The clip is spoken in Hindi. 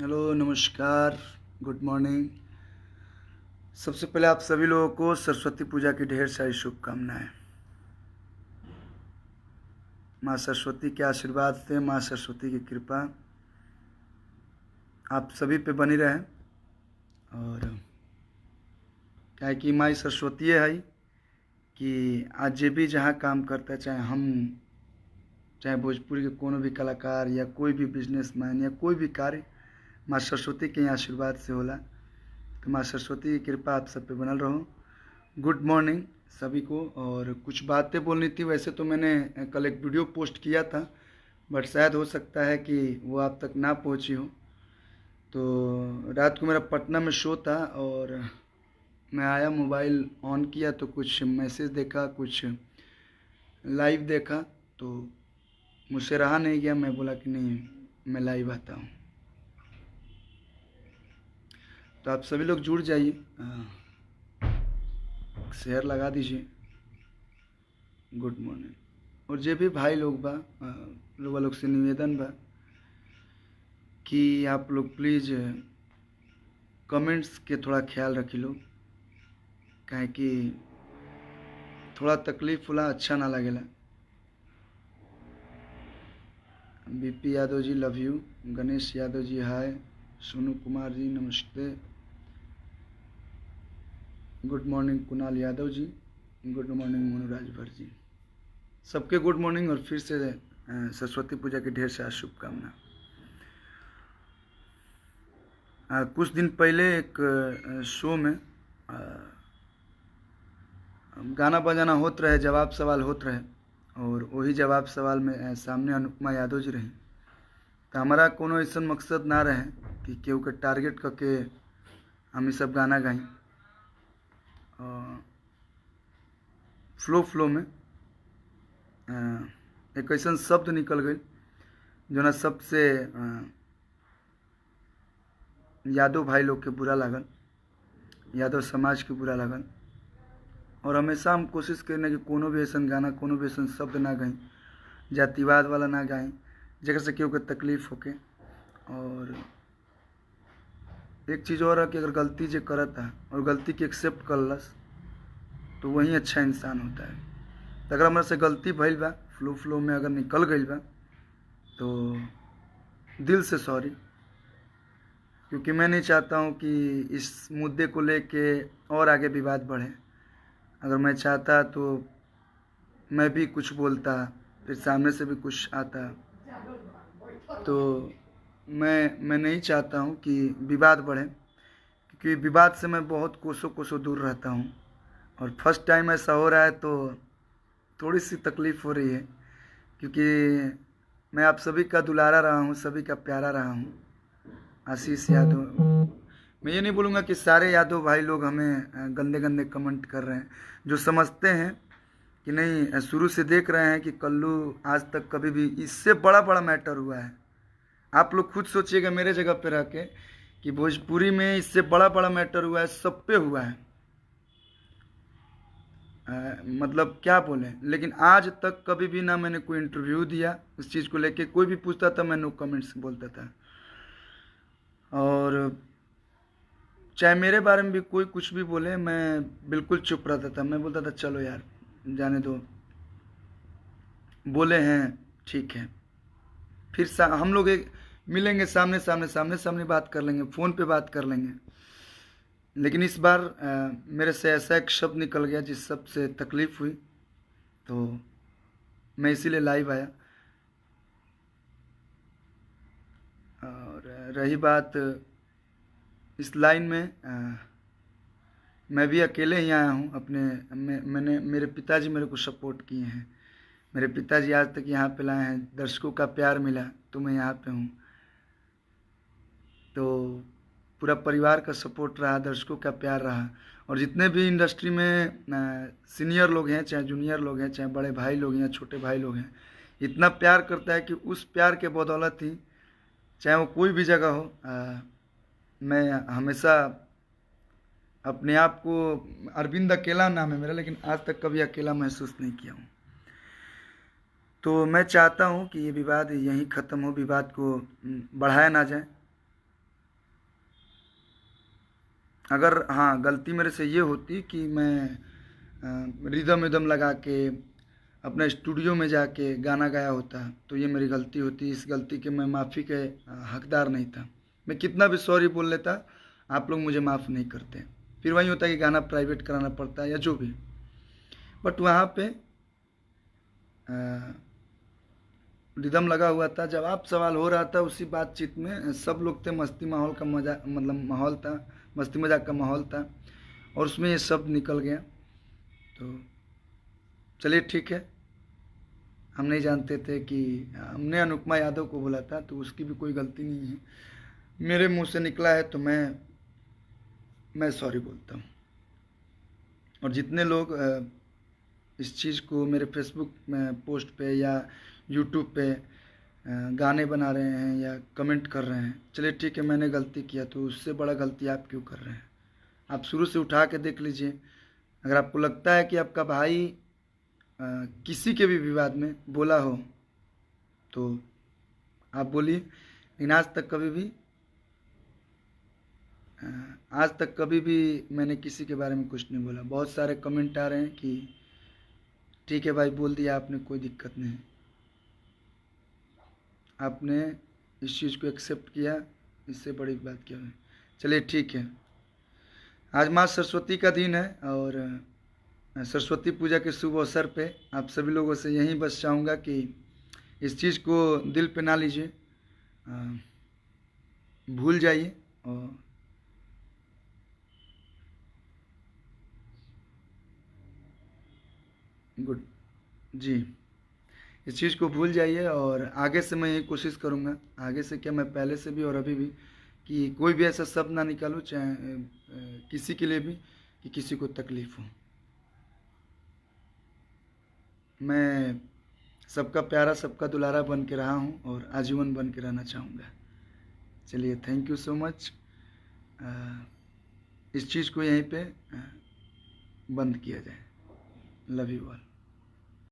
हेलो, नमस्कार, गुड मॉर्निंग। सबसे पहले आप सभी लोगों को सरस्वती पूजा की ढेर सारी शुभकामनाएं। माँ सरस्वती के आशीर्वाद से, माँ सरस्वती की कृपा आप सभी पे बनी रहे। और क्या है कि माँ सरस्वती है कि आज जे भी जहाँ काम करता है, चाहे भोजपुरी के कोनो भी कलाकार या कोई भी बिजनेसमैन या कोई भी कार्य, माँ सरस्वती के ही आशीर्वाद से होला। तो माँ सरस्वती की कृपा आप सब पे बनल रहो। गुड मॉर्निंग सभी को। और कुछ बातें बोलनी थी। वैसे तो मैंने कल एक वीडियो पोस्ट किया था, बट शायद हो सकता है कि वो आप तक ना पहुंची हो। तो रात को मेरा पटना में शो था और मैं आया, मोबाइल ऑन किया तो कुछ मैसेज देखा, कुछ लाइव देखा। तो मुझसे रहा नहीं गया, मैं बोला कि नहीं, मैं लाइव आता हूँ। तो आप सभी लोग जुड़ जाइए, शेयर लगा दीजिए। Good morning. और जे भी भाई लोग बा, लोग से निवेदन बा कि आप लोग प्लीज़ कमेंट्स के थोड़ा ख्याल रखी लो, काहे कि थोड़ा तकलीफ होला, अच्छा ना लगेला। BP Yadav ji love you, Ganesh Yadav ji hi, Sonu Kumar ji नमस्ते, good morning Kunal Yadav ji, good morning Manoraj Bhar ji, सबके गुड मॉर्निंग। और फिर से सरस्वती पूजा की ढेर सारी शुभकामना। कुछ दिन पहले एक शो में गाना बजाना होत रहे, जवाब सवाल होत रहे, और वही जवाब सवाल में सामने अनुपमा यादव जी रही। तो हमारा कोनो ऐसा मकसद ना रहे कि केहू के टारगेट करके हम ये सब गाना गाई। फ्लो में एक ऐसा शब्द निकल गई जो ना सबसे यादव भाई लोग के बुरा लागल, यादव समाज के बुरा लागल। और हमेशा हम कोशिश करने कि कोनो भी ऐसा गाना, कोनो भी ऐसा शब्द ना गाई, जातिवाद वाला ना गाई, जगह से केहू के तकलीफ होके। और एक चीज़ और है कि अगर गलती जो करता और गलती के एक्सेप्ट करलस तो वही अच्छा इंसान होता है। तो अगर हमारे से गलती भइल बा, फ्लो में अगर निकल गई बा, तो दिल से सॉरी, क्योंकि मैं नहीं चाहता हूँ कि इस मुद्दे को लेके और आगे विवाद बढ़े। अगर मैं चाहता तो मैं भी कुछ बोलता, फिर सामने से भी कुछ आता। तो मैं नहीं चाहता हूँ कि विवाद बढ़े, क्योंकि विवाद से मैं बहुत कोसों दूर रहता हूँ। और फर्स्ट टाइम ऐसा हो रहा है तो थोड़ी सी तकलीफ़ हो रही है, क्योंकि मैं आप सभी का दुलारा रहा हूँ, सभी का प्यारा रहा हूँ। आशीष यादव, मैं ये नहीं बोलूँगा कि सारे यादव भाई लोग हमें गंदे गंदे कमेंट कर रहे हैं। जो समझते हैं कि नहीं, शुरू से देख रहे हैं कि कल्लू आज तक कभी भी इससे बड़ा बड़ा मैटर हुआ है। आप लोग खुद सोचिएगा मेरे जगह पे रह के कि भोजपुरी में इससे बड़ा बड़ा मैटर हुआ है, सब पे हुआ है। मतलब क्या बोलें, लेकिन आज तक कभी भी ना मैंने कोई इंटरव्यू दिया उस चीज़ को लेके। कोई भी पूछता था, मैं नो कमेंट्स बोलता था। और चाहे मेरे बारे में भी कोई कुछ भी बोले, मैं बिल्कुल चुप रहता था। मैं बोलता था चलो यार जाने दो, बोले हैं ठीक है। फिर हम लोग एक मिलेंगे, सामने बात कर लेंगे, फ़ोन पे बात कर लेंगे। लेकिन इस बार मेरे से ऐसा एक शब्द निकल गया जिस शब्द से तकलीफ़ हुई, तो मैं इसीलिए लाइव आया। और रही बात इस लाइन में, मैं भी अकेले ही आया हूँ। मैंने मेरे पिताजी मेरे को सपोर्ट किए हैं। मेरे पिताजी आज तक यहाँ पे लाए हैं, दर्शकों का प्यार मिला तो मैं यहाँ पे हूँ। तो पूरा परिवार का सपोर्ट रहा, दर्शकों का प्यार रहा। और जितने भी इंडस्ट्री में सीनियर लोग हैं, चाहे जूनियर लोग हैं, चाहे बड़े भाई लोग हैं, छोटे भाई लोग हैं, इतना प्यार करता है कि उस प्यार के बदौलत ही, चाहे वो कोई भी जगह हो, मैं हमेशा अपने आप को, अरविंद अकेला नाम है मेरा, लेकिन आज तक कभी अकेला महसूस नहीं किया हूँ। तो मैं चाहता हूँ कि ये विवाद यहीं ख़त्म हो, विवाद को बढ़ाया ना जाए। अगर हाँ गलती मेरे से ये होती कि मैं रिदम विदम लगा के अपना स्टूडियो में जाके गाना गाया होता तो ये मेरी गलती होती। इस गलती के मैं माफ़ी के हकदार नहीं था। मैं कितना भी सॉरी बोल लेता, आप लोग मुझे माफ़ नहीं करते। फिर वही होता है कि गाना प्राइवेट कराना पड़ता है या जो भी। बट वहाँ पे रिदम लगा हुआ था, जवाब सवाल हो रहा था। उसी बातचीत में सब लोग थे, मस्ती माहौल का मजा मतलब माहौल था, मस्ती मजाक का माहौल था और उसमें ये शब्द निकल गया। तो चलिए ठीक है, हम नहीं जानते थे कि हमने अनुपमा यादव को बोला था, तो उसकी भी कोई गलती नहीं है। मेरे मुंह से निकला है तो मैं सॉरी बोलता हूँ। और जितने लोग इस चीज़ को मेरे फेसबुक में पोस्ट पे या यूट्यूब पे गाने बना रहे हैं या कमेंट कर रहे हैं, चलिए ठीक है मैंने गलती किया, तो उससे बड़ा गलती आप क्यों कर रहे हैं? आप शुरू से उठा के देख लीजिए। अगर आपको लगता है कि आपका भाई किसी के भी विवाद में बोला हो तो आप बोलिए, लेकिन आज तक कभी भी मैंने किसी के बारे में कुछ नहीं बोला। बहुत सारे कमेंट आ रहे हैं कि ठीक है भाई बोल दिया आपने, कोई दिक्कत नहीं, आपने इस चीज़ को एक्सेप्ट किया, इससे बड़ी बात क्या है। चलिए ठीक है, आज माँ सरस्वती का दिन है और सरस्वती पूजा के शुभ अवसर पे आप सभी लोगों से यही बस चाहूँगा कि इस चीज़ को दिल पे ना लीजिए, भूल जाइए। और गुड जी, इस चीज़ को भूल जाइए और आगे से मैं यही कोशिश करूँगा, आगे से क्या मैं पहले से भी और अभी भी, कि कोई भी ऐसा शब्द ना निकालूँ चाहे किसी के लिए भी कि किसी को तकलीफ़ हो। मैं सबका प्यारा सबका दुलारा बन के रहा हूँ और आजीवन बन के रहना चाहूँगा। चलिए थैंक यू सो मच। इस चीज़ को यहीं पे बंद किया जाए। Love you all.